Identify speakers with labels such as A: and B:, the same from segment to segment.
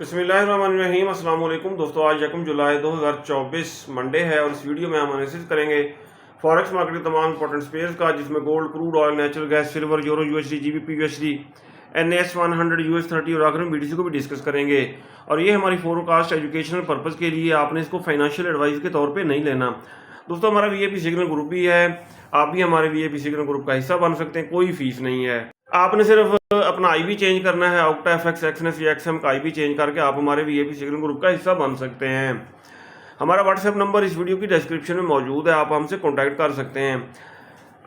A: बिस्मिल्लाहिर्रहमानिर्रहीम। अस्सलाम वालेकुम दोस्तों, आज 1 जुलाई 2024 मंडे है और इस वीडियो में हम एनालिसिस करेंगे फॉरेक्स मार्केट के तमाम इंपॉर्टेंट स्पेयर्स का, जिसमें gold, crude oil, natural gas, silver, euro USD, GBP USD, NAS 100, US30 और आखिर में BTC को भी डिस्कस करेंगे। और ये हमारी फोरकास्ट एजुकेशनल पर्पज़ के लिए, आपने इसको फाइनेंशियल एडवाइस के तौर पे नहीं लेना। दोस्तों, हमारा VIP सिग्नल ग्रुप भी है, आप भी हमारे VIP सिग्नल ग्रुप का हिस्सा बन सकते हैं, कोई फीस नहीं है। आपने सिर्फ अपना IB चेंज करना है, आउटा FX एक्सनेस या XM का IB चेंज करके आप हमारे VIP सिग्नल ग्रुप का हिस्सा बन सकते हैं। हमारा व्हाट्सएप नंबर इस वीडियो की डिस्क्रिप्शन में मौजूद है, आप हमसे कॉन्टैक्ट कर सकते हैं।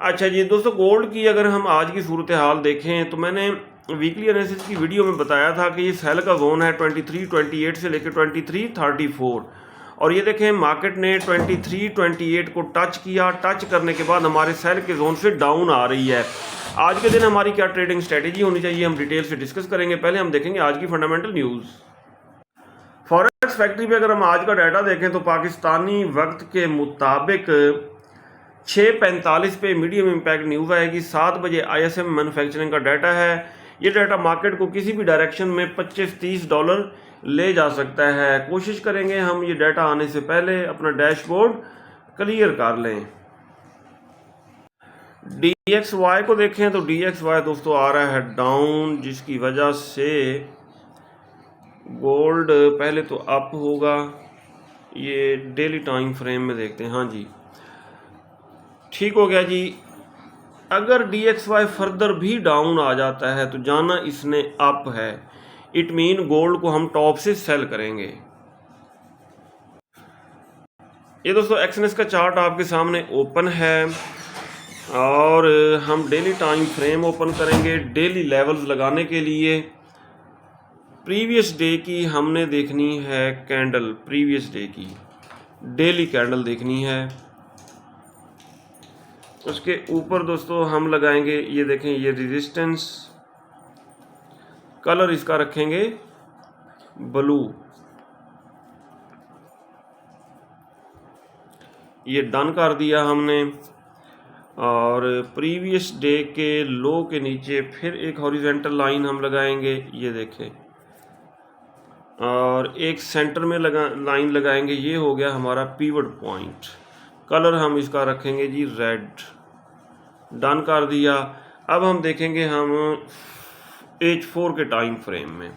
A: अच्छा जी दोस्तों, गोल्ड की अगर हम आज की सूरत हाल देखें तो मैंने वीकली एनालिसिस की वीडियो में बताया था कि ये सेल का जोन है 2328 से लेकर 2334, और ये देखें मार्केट ने 2328 को टच किया। टच करने के बाद हमारे सेल के जोन से डाउन आ रही है। आज के दिन हमारी क्या ट्रेडिंग स्ट्रेटेजी होनी चाहिए, हम डिटेल से डिस्कस करेंगे। पहले हम देखेंगे आज की फंडामेंटल न्यूज़। फॉरेक्स फैक्ट्री पे अगर हम आज का डाटा देखें तो पाकिस्तानी वक्त के मुताबिक 6:45 पे मीडियम इम्पैक्ट न्यूज़ आएगी। 7 बजे ISM मैन्युफैक्चरिंग का डाटा है। ये डाटा मार्केट को किसी भी डायरेक्शन में $25-30 ले जा सकता है। कोशिश करेंगे हम ये डाटा आने से पहले अपना डैशबोर्ड क्लियर कर लें। DXY को देखें तो DXY दोस्तों आ रहा है डाउन, जिसकी वजह से गोल्ड पहले तो अप होगा। ये डेली टाइम फ्रेम में देखते हैं, हाँ जी ठीक हो गया जी। अगर DXY फर्दर भी डाउन आ जाता है तो जाना इसने अप है, इट मीन गोल्ड को हम टॉप से सेल करेंगे। ये दोस्तों एक्सनेस का चार्ट आपके सामने ओपन है और हम डेली टाइम फ्रेम ओपन करेंगे डेली लेवल्स लगाने के लिए। प्रीवियस डे की हमने देखनी है कैंडल, प्रीवियस डे की डेली कैंडल देखनी है। उसके ऊपर दोस्तों हम लगाएंगे, ये देखें ये रेजिस्टेंस, कलर इसका रखेंगे ब्लू। ये डन कर दिया हमने। और प्रीवियस डे के लो के नीचे फिर एक हॉरिजॉन्टल लाइन हम लगाएंगे, ये देखें, और एक सेंटर में लाइन लगाएंगे। ये हो गया हमारा पिवट पॉइंट। कलर हम इसका रखेंगे जी रेड। डन कर दिया। अब हम देखेंगे हम H4 के टाइम फ्रेम में।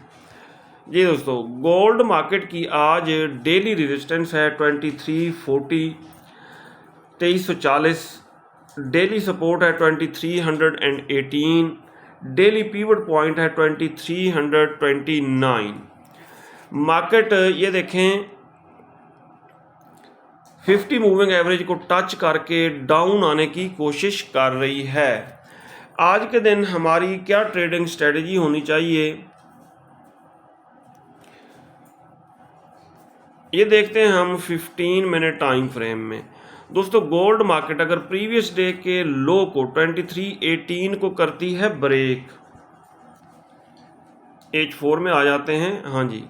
A: जी दोस्तों, गोल्ड मार्केट की आज डेली रेजिस्टेंस है 2340, 2340। डेली सपोर्ट है 2318, डेली पिवट पॉइंट है 2329। मार्केट ये देखें 50 मूविंग एवरेज को टच करके डाउन आने की कोशिश कर रही है। आज के दिन हमारी क्या ट्रेडिंग स्ट्रेटजी होनी चाहिए, ये देखते हैं हम 15 मिनट टाइम फ्रेम में। दोस्तों, गोल्ड मार्केट अगर प्रीवियस डे के लो को 2318 को करती है ब्रेक, H4 में आ जाते हैं, हाँ जी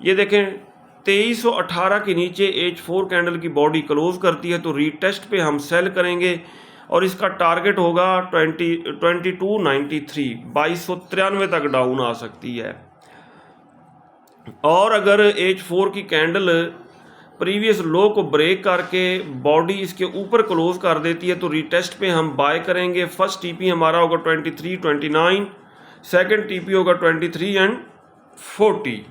A: ये देखें 2318 के नीचे H4 कैंडल की बॉडी क्लोज करती है तो रीटेस्ट पे हम सेल करेंगे और इसका टारगेट होगा 2293, 2293 तक डाउन आ सकती है। और अगर H4 की कैंडल प्रीवियस लो को ब्रेक करके बॉडी इसके ऊपर क्लोज कर देती है तो रीटेस्ट पे हम बाय करेंगे। फर्स्ट TP हमारा होगा 2329, सेकंड TP होगा 2340।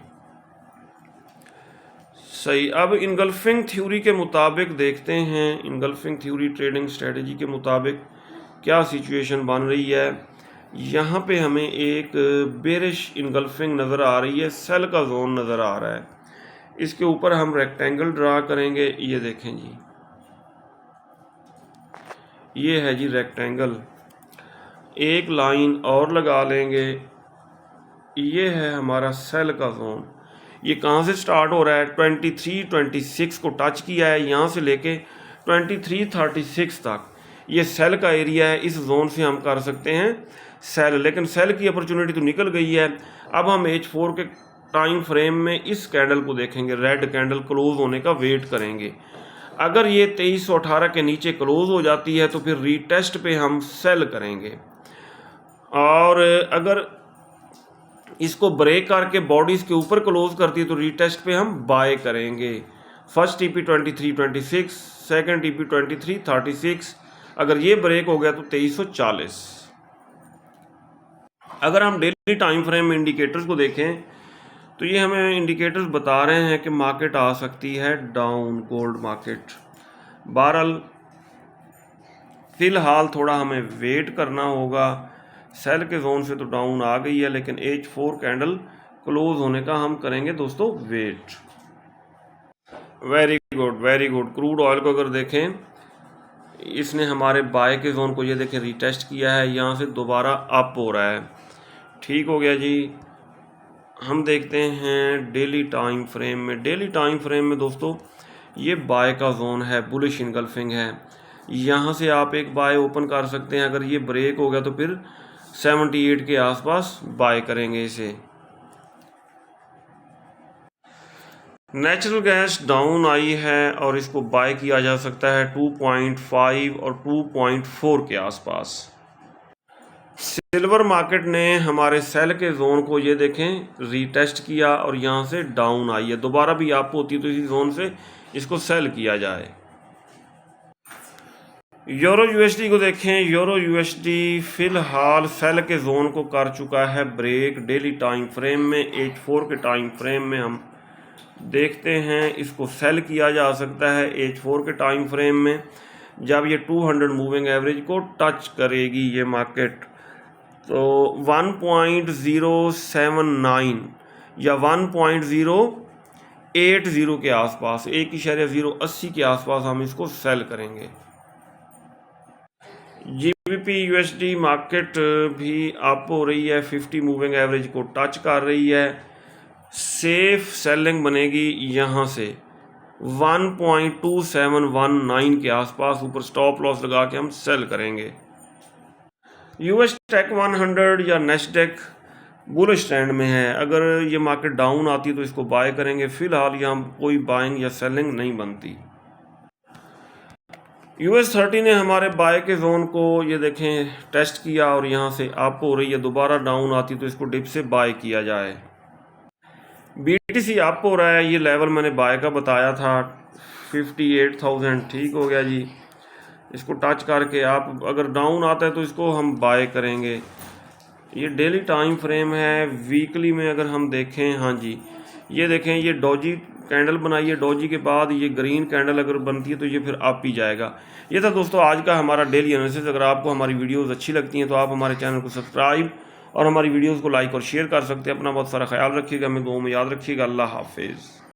A: सही। अब इनगल्फिंग थ्योरी के मुताबिक देखते हैं, इनगल्फिंग थ्योरी ट्रेडिंग स्ट्रेटजी के मुताबिक क्या सिचुएशन बन रही है। यहाँ पे हमें एक बेरिश इनगल्फिंग नज़र आ रही है, सेल का जोन नज़र आ रहा है। इसके ऊपर हम रेक्टेंगल ड्रा करेंगे, ये देखें जी, ये है जी रेक्टेंगल। एक लाइन और लगा लेंगे, ये है हमारा सेल का जोन। ये कहाँ से स्टार्ट हो रहा है, 2326 को टच किया है, यहाँ से लेके 2336 तक ये सेल का एरिया है। इस जोन से हम कर सकते हैं सेल, लेकिन सेल की अपॉर्चुनिटी तो निकल गई है। अब हम H4 के टाइम फ्रेम में इस कैंडल को देखेंगे, रेड कैंडल क्लोज होने का वेट करेंगे। अगर ये 2318 के नीचे क्लोज हो जाती है तो फिर रीटेस्ट पे हम सेल करेंगे। और अगर इसको ब्रेक करके बॉडीज़ के ऊपर क्लोज करती है तो रीटेस्ट पे हम बाय करेंगे। फर्स्ट TP 2326, सेकंड TP 2336, अगर ये ब्रेक हो गया तो 2340। अगर हम डेली टाइम फ्रेम में इंडिकेटर्स को देखें तो ये हमें इंडिकेटर्स बता रहे हैं कि मार्केट आ सकती है डाउन, गोल्ड मार्केट। बहरहाल फ़िलहाल थोड़ा हमें वेट करना होगा। सेल के जोन से तो डाउन आ गई है, लेकिन H4 कैंडल क्लोज होने का हम करेंगे दोस्तों wait. Very good, very good. Crude oil को अगर देखें, इसने हमारे बाय के जोन को ये देखें रीटेस्ट किया है, यहाँ से दोबारा अप हो रहा है। ठीक हो गया जी। हम देखते हैं डेली टाइम फ्रेम में। डेली टाइम फ्रेम में दोस्तों ये बाय का जोन है, बुलिश इनगल्फिंग है। यहाँ से आप एक बाय ओपन कर सकते हैं। अगर ये ब्रेक हो गया तो फिर 78 के आसपास बाय करेंगे इसे। नेचुरल गैस डाउन आई है और इसको बाय किया जा सकता है 2.5 और 2.4 के आसपास। सिल्वर मार्केट ने हमारे सेल के जोन को ये देखें रीटेस्ट किया और यहाँ से डाउन आई है। दोबारा भी आप होती है तो इसी जोन से इसको सेल किया जाए। यूरो USD को देखें। यूरो USD फिलहाल सेल के जोन को कर चुका है ब्रेक। डेली टाइम फ्रेम में, H4 के टाइम फ्रेम में हम देखते हैं इसको सेल किया जा सकता है। H4 के टाइम फ्रेम में जब ये 200 मूविंग एवरेज को टच करेगी ये मार्केट, तो 1.079 या 1.080 के आसपास, 1.080 के आसपास हम इसको सेल करेंगे। GBP USD मार्केट भी अप हो रही है, 50 मूविंग एवरेज को टच कर रही है। सेफ सेलिंग बनेगी यहाँ से 1.2719 के आसपास। ऊपर स्टॉप लॉस लगा के हम सेल करेंगे। US टेक 100 या नेस्डेक बुलिश ट्रेंड में है। अगर ये मार्केट डाउन आती है तो इसको बाय करेंगे। फिलहाल यहाँ कोई बाइंग या सेलिंग नहीं बनती। US 30 ने हमारे बाय के जोन को ये देखें टेस्ट किया और यहाँ से अप हो रही है। दोबारा डाउन आती तो इसको डिप से बाय किया जाए। BTC अप हो रहा है। ये लेवल मैंने बाय का बताया था 58,000। ठीक हो गया जी। इसको टच करके आप अगर डाउन आता है तो इसको हम बाय करेंगे। ये डेली टाइम फ्रेम है। वीकली में अगर हम देखें, हाँ जी, ये देखें ये डॉजी कैंडल बनाई है। डॉजी के बाद ये ग्रीन कैंडल अगर बनती है तो ये फिर अप ही जाएगा। ये था दोस्तों आज का हमारा डेली एनालिसिस। अगर आपको हमारी वीडियोस अच्छी लगती हैं तो आप हमारे चैनल को सब्सक्राइब और हमारी वीडियोस को लाइक और शेयर कर सकते हैं। अपना बहुत सारा ख्याल रखिएगा। हमें दुआ में याद रखिएगा। अल्लाह हाफिज़।